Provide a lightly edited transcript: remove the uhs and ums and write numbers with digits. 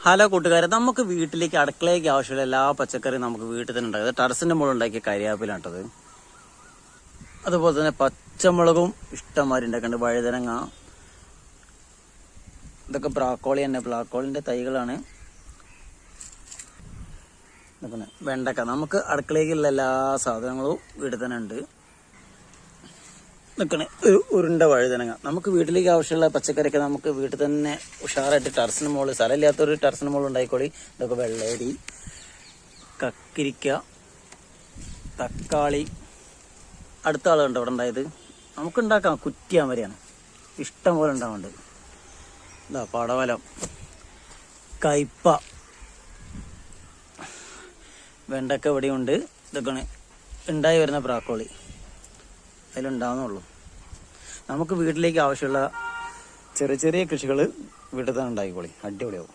Hello കൂട്ടുകാരെ, നമുക്ക് വീട്ടിലേക്ക് അടുക്കളയ്ക്ക് ആവശ്യമുള്ള എല്ലാ പച്ചക്കറിയും നമുക്ക് വീട്ടിൽ തന്നെ ഉണ്ടായത് ടെറസിന്റെ മുകളിൽ ഉണ്ടാക്കിയ കരിയാപ്പിലാട്ടത്. അതുപോലെ തന്നെ പച്ചമുളകും ഇഷ്ടംമാതിരി ഉണ്ടാക്കുന്നുണ്ട്, വഴുതനങ്ങ, ഇതൊക്കെ ബ്രാക്കോളി തന്നെ, ബ്രാക്കോളിന്റെ തൈകളാണ്. വെണ്ടക്ക, നമുക്ക് അടുക്കളയ്ക്കുള്ള എല്ലാ സാധനങ്ങളും വീട്ടിൽ തന്നെ ഉണ്ട്. ഒരു ഉരുണ്ട വഴുതനങ്ങ, നമുക്ക് വീട്ടിലേക്ക് ആവശ്യമുള്ള പച്ചക്കറിയൊക്കെ നമുക്ക് വീട്ടിൽ തന്നെ ഉഷാറായിട്ട് ടെറസിന് മുകളിൽ, സ്ഥലമില്ലാത്തൊരു ടെറസിന് മുകളിൽ ഉണ്ടായിക്കോളി. ഇതൊക്കെ വെള്ളരി, കക്കിരിക്ക, തക്കാളി. അടുത്ത ആളുണ്ട് ഇവിടെ ഉണ്ടായത്, നമുക്ക് ഉണ്ടാക്കാം. കുറ്റിയാമരയാണ്, ഇഷ്ടം പോലെ ഉണ്ടാവുന്നുണ്ട്. ഇതാ പടവലം, കയ്പ, വെണ്ടക്ക ഇവിടെയുണ്ട്. ഇതൊക്കെയാണ് ഉണ്ടായി വരുന്ന ബ്രാക്കോളി, അതിലുണ്ടാവുന്നുള്ളൂ. നമുക്ക് വീട്ടിലേക്ക് ആവശ്യമുള്ള ചെറിയ ചെറിയ കൃഷികൾ വീട്ടിൽ തന്നെ ഉണ്ടായിക്കോളി, അടിപൊളിയാവും.